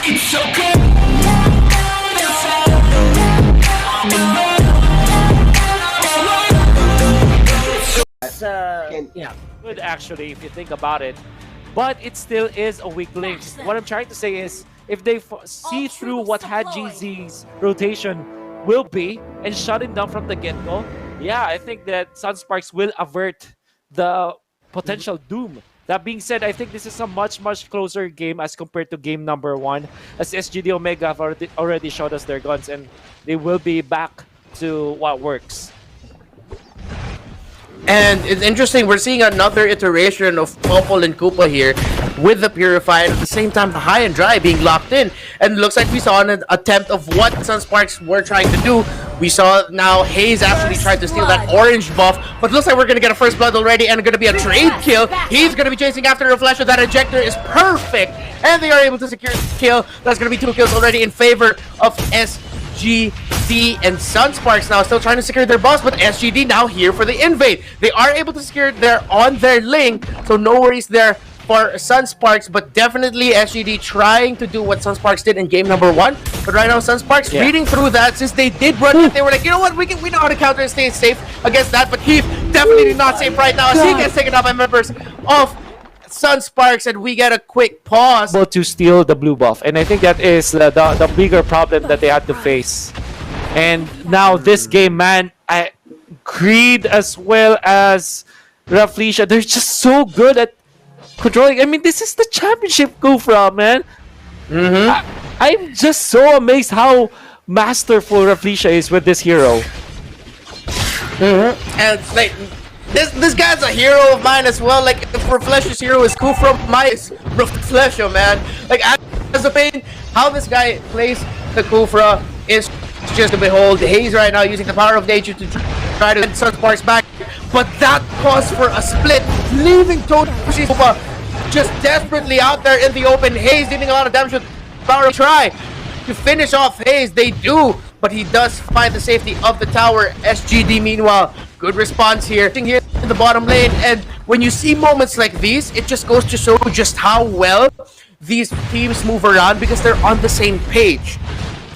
It's so good. Yeah, good actually if you think about it, but it still is a weak link. What I'm trying to say is if they see through what HadGZ's rotation will be and shut him down from the get-go, yeah, I think that Sunsparks will avert the potential doom. That being said, I think this is a much closer game as compared to game number 1, as SGD Omega have already showed us their guns and they will be back to what works. And it's interesting, we're seeing another iteration of Popol and Koopa here with the Purify, and at the same time the High and Dry being locked in. And it looks like we saw an attempt of what Sunsparks were trying to do. We saw now Haze actually tried to steal that orange buff, but looks like we're going to get a first blood already and going to be a trade kill. He's going to be chasing after a Reflection. That ejector is perfect, and they are able to secure the kill. That's going to be 2 kills already in favor of SGD, and Sunsparks now still trying to secure their boss, but SGD now here for the invade. They are able to secure their link, so no worries there for Sunsparks, but definitely SGD trying to do what Sunsparks did in game number 1. But right now Sunsparks reading through that, since they did run it, they were like, you know what, we know how to counter and stay safe against that. But Heath definitely not safe right now as he gets taken out by members of Sunsparks, and we get a quick pause. To steal the blue buff, and I think that is the bigger problem that they had to face. And now this game, man, Greed as well as Raflesia, they're just so good at controlling. I mean, this is the championship Kufra, man. I'm just so amazed how masterful Raflesia is with this hero. And like, this guy's a hero of mine as well. Like, if Reflesia's hero is Kufra, mine is Reflesia, man. Like, as a pain, how this guy plays the Kufra is just to behold. Haze right now using the power of nature to try to get Sunsparks back, but that caused for a split, leaving Toshi's Koopa just desperately out there in the open. Haze dealing a lot of damage with power of try to finish off Haze. They do, but he does find the safety of the tower. SGD meanwhile, good response here in the bottom lane, and when you see moments like these, it just goes to show just how well these teams move around because they're on the same page.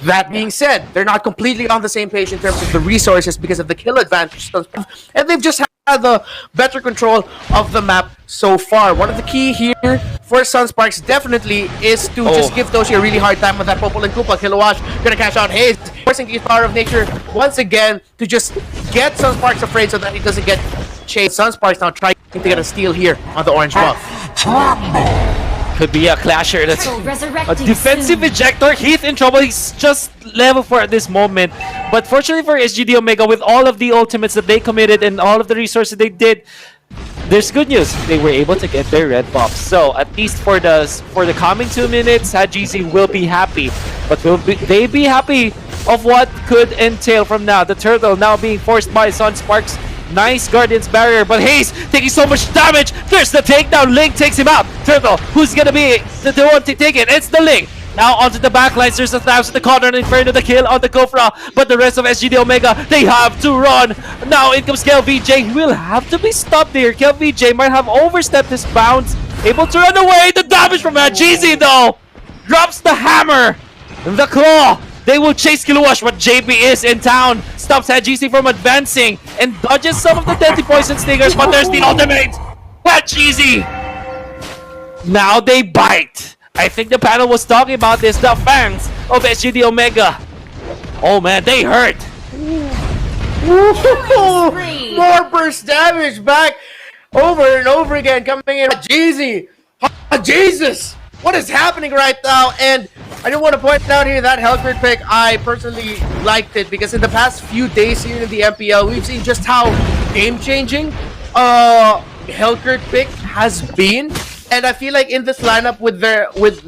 That being said, they're not completely on the same page in terms of the resources because of the kill advantage, and they've just had the better control of the map so far. One of the key here for Sunsparks definitely is to just give Toshi a really hard time with that Popol and Koopa. Kilowatt gonna cash out Haze, forcing his power of nature once again to just get Sunsparks afraid so that he doesn't get chased. Sunsparks now trying to get a steal here on the orange buff. Could be a clasher. That's a defensive ejector. Heath in trouble. He's just level 4 at this moment. But fortunately for SGD Omega, with all of the ultimates that they committed and all of the resources they did, there's good news. They were able to get their red buff. So at least for the coming 2 minutes, HadGZ will be happy. But will they be happy of what could entail from now? The turtle now being forced by Sunsparks. Nice Guardian's Barrier, but Haze taking so much damage. There's the takedown. Link takes him out. Turtle, who's gonna be the one to take it? It's the Link. Now onto the backlines. There's a Thaps in the corner and Inferno the kill on the Kofra. But the rest of SGD Omega, they have to run. Now in comes KLVJ. He will have to be stopped there. KLVJ might have overstepped his bounds. Able to run away. The damage from HadGZ though. Drops the hammer. The claw. They will chase Kilowatt, but JP is in town. Stops HadGZ from advancing and dodges some of the deadly poison stingers, but there's the ultimate. HadGZ. Now they bite. I think the panel was talking about this. The fangs of SGD Omega. Oh man, they hurt. More burst damage back over and over again coming in. HadGZ. Jesus. What is happening right now? And I do want to point out here that Hellcrit pick, I personally liked it because in the past few days here in the MPL, we've seen just how game-changing Hellcrit pick has been. And I feel like in this lineup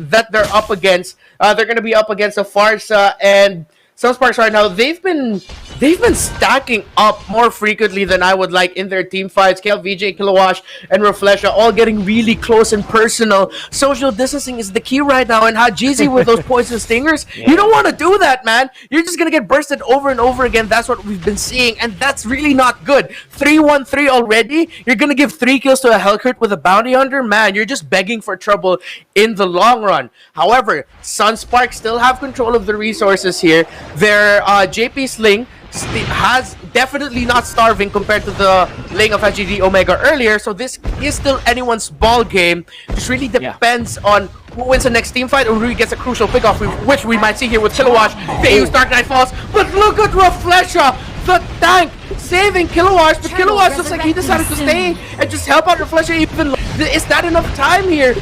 that they're up against, they're going to be up against a Farsa and Sunsparks right now. They've been they've been stacking up more frequently than I would like in their team fights. KLVJ, Kilowash, and Reflesha all getting really close and personal. Social distancing is the key right now, and Hajizi with those poison stingers, you don't want to do that, man. You're just gonna get bursted over and over again. That's what we've been seeing, and that's really not good. 3-1-3 already. You're gonna give 3 kills to a Hellcurt with a bounty hunter, man. You're just begging for trouble in the long run. However, Sunsparks still have control of the resources here. Their JP Sling has definitely not starving compared to the lane of SGD Omega earlier, so this is still anyone's ball game. Just really depends on who wins the next team fight or who gets a crucial pickoff, which we might see here with Kilowash. They use Dark Knight Falls, but look at Reflesha, the tank, saving Kilowash, but Kilowash looks like he decided to stay and just help out Reflesha even. Is that enough time here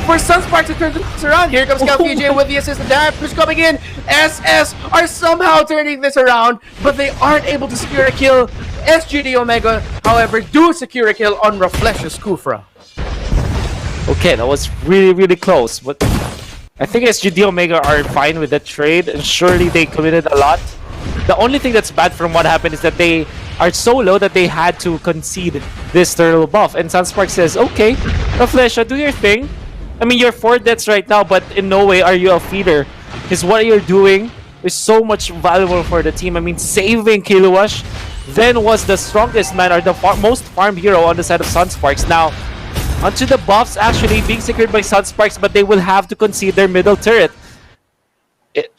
for Sunsparks to turn this around? Here comes KLPJ with the assist. The damage coming in. SS are somehow turning this around, but they aren't able to secure a kill. SGD Omega, however, do secure a kill on Reflesha's Kufra. Okay, that was really close, but I think SGD Omega are fine with the trade, and surely they committed a lot. The only thing that's bad from what happened is that they are so low that they had to concede this turtle buff, and Sunspark says, okay, Reflesha, do your thing. I mean, you're 4 deaths right now, but in no way are you a feeder. Because what you're doing is so much valuable for the team. I mean, saving Kilowash then was the strongest man or the most farm hero on the side of Sunsparks. Now, onto the buffs actually being secured by Sunsparks, but they will have to concede their middle turret.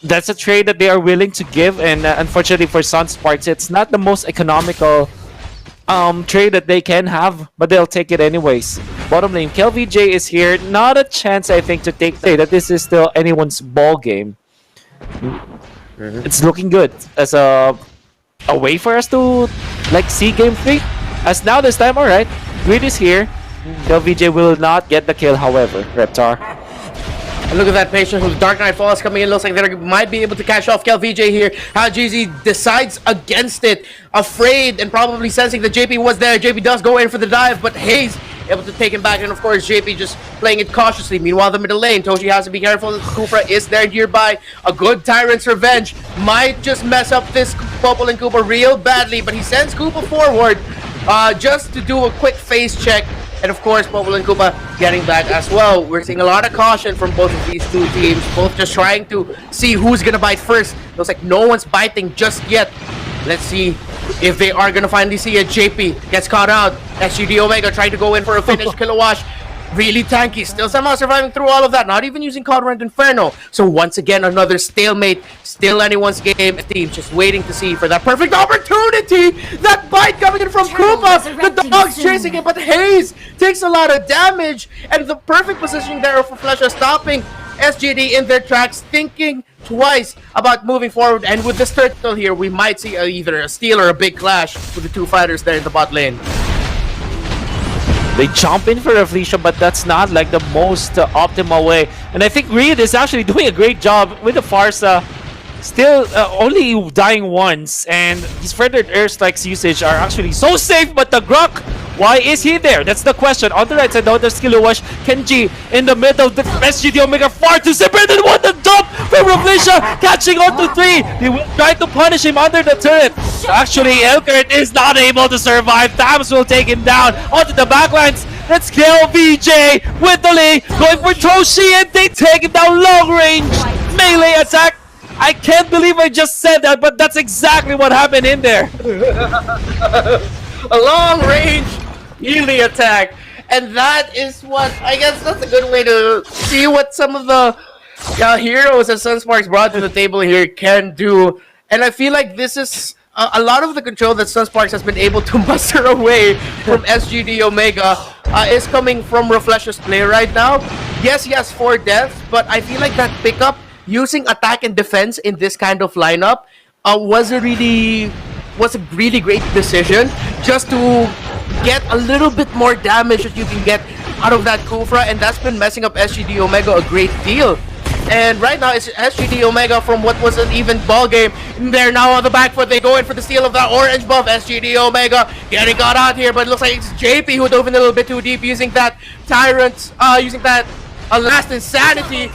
That's a trade that they are willing to give, and unfortunately for Sunsparks, it's not the most economical trade that they can have, but they'll take it anyways. Bottom lane, KLVJ is here. Not a chance, I think, to take that this is still anyone's ball game. It's looking good as a way for us to like see game 3. As now this time, alright, Grid is here. KLVJ will not get the kill, however, Reptar. And look at that patient whose Dark Knight Falls coming in. Looks like they might be able to cash off KLVJ here. Hajizi decides against it, afraid and probably sensing that JP was there. JP does go in for the dive, but Hayes able to take him back, and of course JP just playing it cautiously. Meanwhile, the middle lane, Toshi has to be careful. Kufra is there nearby. A good Tyrant's Revenge might just mess up this Popol and Koopa real badly, but he sends Koopa forward just to do a quick face check. And of course, Popol and Koopa getting back as well. We're seeing a lot of caution from both of these two teams, both just trying to see who's gonna bite first. Looks like no one's biting just yet. Let's see if they are gonna finally see it. JP gets caught out. SGD Omega trying to go in for a finish. Kilowash really tanky, still somehow surviving through all of that, not even using Codrent Inferno. So once again, another stalemate, still anyone's game. Team just waiting to see for that perfect opportunity. That bite coming in from Koopa, the dog's chasing it, but Hayes takes a lot of damage, and the perfect positioning there for Reflesha stopping SGD in their tracks, thinking twice about moving forward. And with this turtle here, we might see either a steal or a big clash with the two fighters there in the bot lane. They jump in for Reflesha, but that's not like the most optimal way. And I think Reed is actually doing a great job with the Farsa. Still only dying once, and his further airstrikes usage are actually so safe, but the Grok, why is he there? That's the question. On the right side, now there's Kilowash, Kenji in the middle, the SGD Omega far too separated. What the dump from Reflesha, catching on to 3. They will try to punish him under the turret. Actually, Hellcurt is not able to survive. Tams will take him down onto the backlines. Let's kill VJ with the lead, going for Toshi, and they take him down long range. Melee attack. I can't believe I just said that, but that's exactly what happened in there. A long range melee attack. And that is what, I guess that's a good way to see what some of the heroes that Sunsparks brought to the table here can do. And I feel like this is a lot of the control that Sunsparks has been able to muster away from SGD Omega is coming from Reflesha's play right now. Yes, he has 4 deaths, but I feel like that pickup using attack and defense in this kind of lineup was a really great decision, just to get a little bit more damage that you can get out of that Kufra, and that's been messing up SGD Omega a great deal. And right now it's SGD Omega from what was an even ball game. They're now on the back foot. They go in for the steal of that orange buff. SGD Omega getting got out here, but it looks like it's JP who dove in a little bit too deep using that Tyrant, using that last insanity.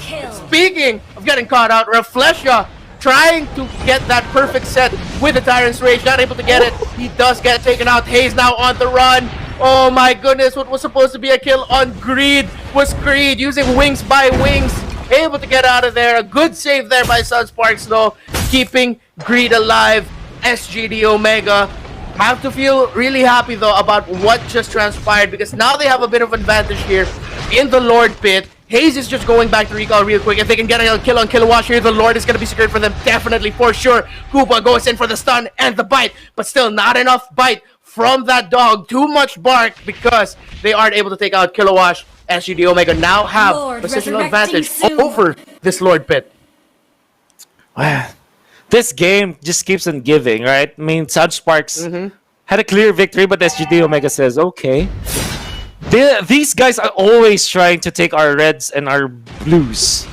Speaking of getting caught out, Reflesha trying to get that perfect set with the Tyrant's Rage. Not able to get it. He does get taken out. Hayes now on the run. Oh my goodness, what was supposed to be a kill on Greed was Greed using Wings by Wings. Able to get out of there. A good save there by Sunsparks though, keeping Greed alive. SGD Omega have to feel really happy though about what just transpired, because now they have a bit of advantage here in the Lord pit. Hayes is just going back to recall real quick. If they can get a kill on Kilowatt here, the Lord is going to be secured for them, definitely, for sure. Koopa goes in for the stun and the bite, but still not enough bite from that dog. Too much bark because they aren't able to take out Kilowatt. SGD Omega now have positional advantage over this Lord pit. This game just keeps on giving, right? I mean, Sunsparks had a clear victory, but SGD Omega says, okay. These guys are always trying to take our reds and our blues.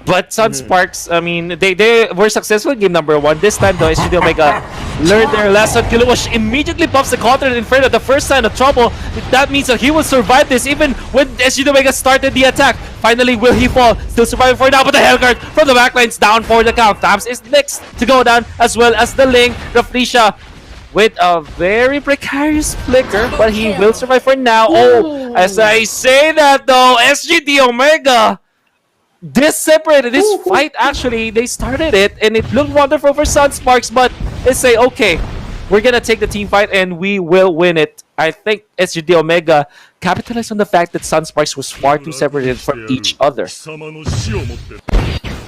But Sunsparks, I mean, they were successful in game number 1. This time, though, SGD Omega learned their lesson. Kilowatt immediately pops the counter in Inferno. The first sign of trouble. That means that he will survive this even when SGD Omega started the attack. Finally, will he fall? Still surviving for now, but the Hellguard from the backline's down for the count. Tams is next to go down, as well as the Ling. Raflisha with a very precarious flicker, but he will survive for now. Oh, as I say that though, SGD Omega, this separated this fight. Actually, they started it and it looked wonderful for Sunsparks, but they say, okay, we're gonna take the team fight and we will win it. I think SGD Omega capitalized on the fact that Sunsparks was far too separated from each other.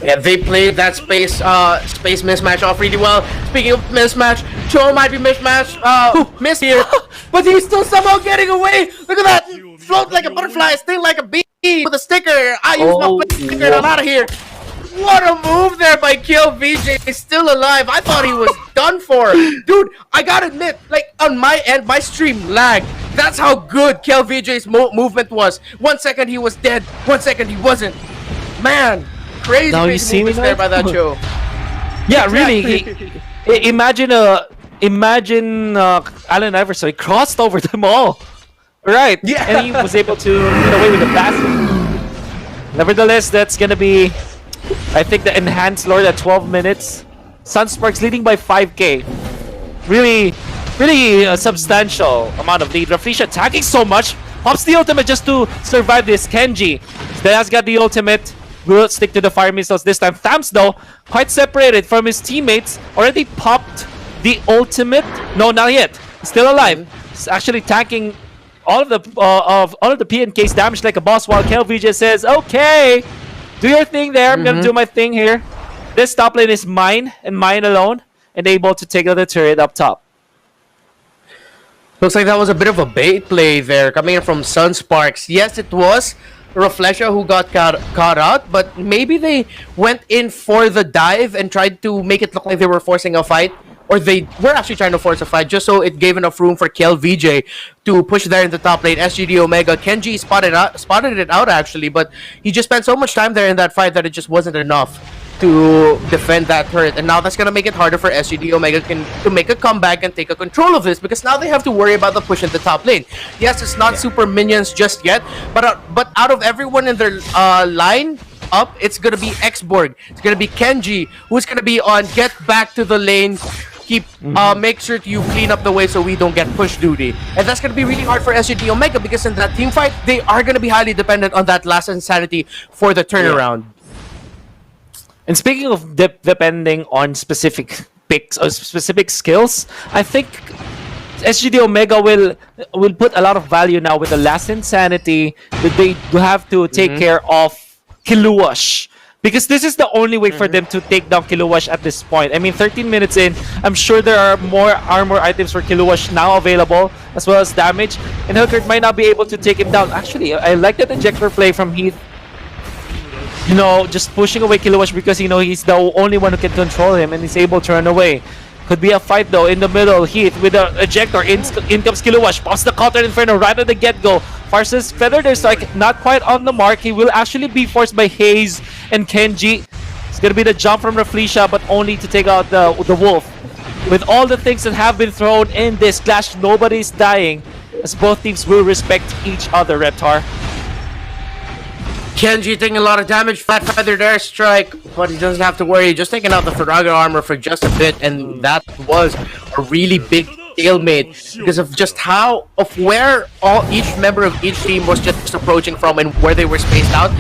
Yeah, they played that space mismatch off really well. Speaking of mismatch, Cho might be missed here, but he's still somehow getting away. Look at that! Float like a butterfly, sting like a bee with a sticker. I use my sticker and I'm out of here. What a move there by Kill VJ. He's still alive. I thought he was done for. Dude, I gotta admit, like on my end, my stream lagged. That's how good Kill VJ's movement was. 1 second he was dead, 1 second he wasn't. Man. Crazy, now crazy you see movements there by that show. Yeah, really. Imagine Allen Iverson. He crossed over them all. Right. Yeah. And he was able to get away with the basket. Nevertheless, that's gonna be, I think, the enhanced Lord at 12 minutes. Sunsparks leading by 5k. Really a substantial amount of lead. Raflisha attacking so much. Pops the ultimate just to survive this. Kenji has got the ultimate. Will stick to the fire missiles this time. Thams, though, quite separated from his teammates. Already popped the ultimate. No, not yet. Still alive. He's actually tanking all of the PNK's damage like a boss, while KelVJ says, "Okay, do your thing there. I'm gonna do my thing here. This top lane is mine and mine alone, and able to take out the turret up top." Looks like that was a bit of a bait play there coming in from Sunsparks. Yes, it was Raflisha who got caught out, but maybe they went in for the dive and tried to make it look like they were forcing a fight, or they were actually trying to force a fight just so it gave enough room for KelVJ to push there in the top lane. SGD Omega, Kenji spotted it out actually, but he just spent so much time there in that fight that it just wasn't enough to defend that turret, and now that's gonna make it harder for SGD Omega to make a comeback and take a control of this, because now they have to worry about the push in the top lane. Yes, it's not super minions just yet, but out of everyone in their line up, it's gonna be Xborg, it's gonna be Kenji, who's gonna be on get back to the lane, keep make sure you clean up the way so we don't get push duty, and that's gonna be really hard for SGD Omega, because in that team fight they are gonna be highly dependent on that last insanity for the turnaround. And speaking of depending on specific picks or specific skills, I think SGD Omega will put a lot of value now with the last insanity that they have to take care of Kilowatt, because this is the only way for them to take down Kilowatt at this point. I mean, 13 minutes in, I'm sure there are more armor items for Kilowatt now available, as well as damage, and Hellguard might not be able to take him down. Actually, I like that injector play from Heath. You know, just pushing away Kilowatt because, you know, he's the only one who can control him and he's able to run away. Could be a fight though in the middle. Heath with an ejector. In comes Kilowatt. Pops the counter Inferno right at the get-go. Farsa's Feather their strike not quite on the mark. He will actually be forced by Hayes and Kenji. It's gonna be the jump from Raflisha, but only to take out the Wolf. With all the things that have been thrown in this clash, nobody's dying, as both teams will respect each other, Reptar. Kenji taking a lot of damage, flat feathered airstrike, but he doesn't have to worry. Just taking out the Faraga armor for just a bit, and that was a really big stalemate because of just where each member of each team was just approaching from and where they were spaced out.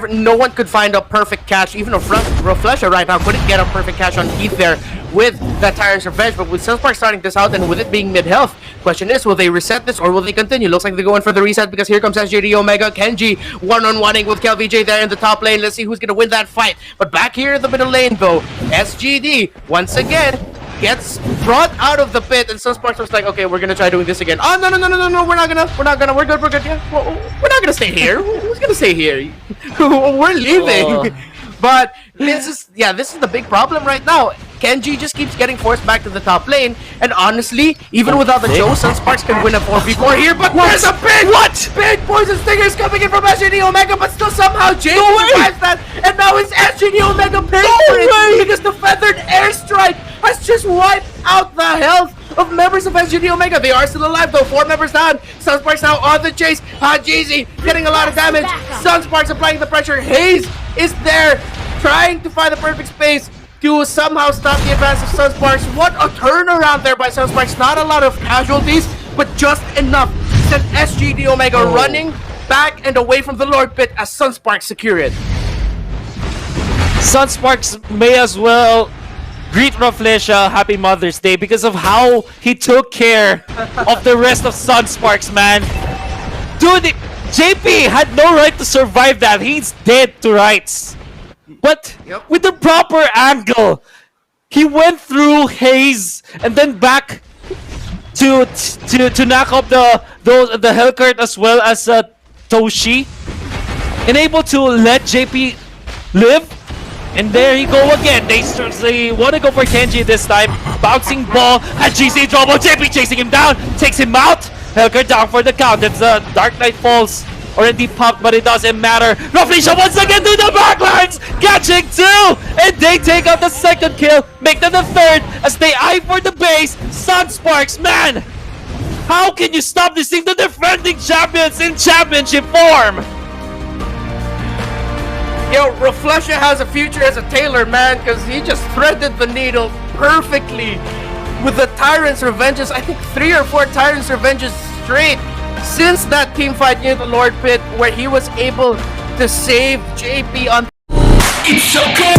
No one could find a perfect catch. Even a Reflesher right now couldn't get a perfect catch on Heath there with that Tyrant's Revenge. But with Sunsparks starting this out and with it being mid-health, question is, will they reset this or will they continue? Looks like they're going for the reset because here comes SGD Omega. Kenji one-on-oneing with KelVJ there in the top lane. Let's see who's going to win that fight. But back here in the middle lane though, SGD once again gets brought out of the pit, and Sunsparks was like, okay, we're gonna try doing this again. Oh, no, we're not gonna, we're good, yeah. We're not gonna stay here. Who's gonna stay here? We're leaving. But this is the big problem right now. Kenji just keeps getting forced back to the top lane, and honestly, even without the Joe, Sunsparks can win a 4v4 here, but there's a big poison stingers coming in from SGD Omega, but still somehow Jay survives that, and now it's SGD Omega paying for it because the feathered airstrike has just wiped out the health of members of SGD Omega. They are still alive though, 4 members down. Sunsparks now on the chase. Hajizi getting a lot of damage. Sunsparks applying the pressure. Haze is there trying to find the perfect space to somehow stop the advance of Sunsparks. What a turnaround there by Sunsparks. Not a lot of casualties, but just enough to send SGD Omega running back and away from the Lord Pit as Sunsparks secure it. Sunsparks may as well greet Reflesha Happy Mother's Day because of how he took care of the rest of Sunsparks, man. Dude, JP had no right to survive that. He's dead to rights. But with the proper angle, he went through Haze and then back to knock up the Hellcurt as well as Toshi, and able to let JP live. And there you go again. They want to go for Kenji this time. Bouncing ball at GC trouble. JP chasing him down, takes him out. Hellcurt down for the count. It's Dark Knight Falls already popped, but it doesn't matter. Reflesha once again to the backlines, catching 2, and they take out the second kill, make them the third as they eye for the base. Sunsparks, man, how can you stop this thing? The defending champions in championship form. Yo, Reflesha has a future as a tailor, man, because he just threaded the needle perfectly with the Tyrant's Revenges. I think 3 or 4 Tyrant's Revenges straight since that team fight near the Lord Pit where he was able to save JP on. It's so good.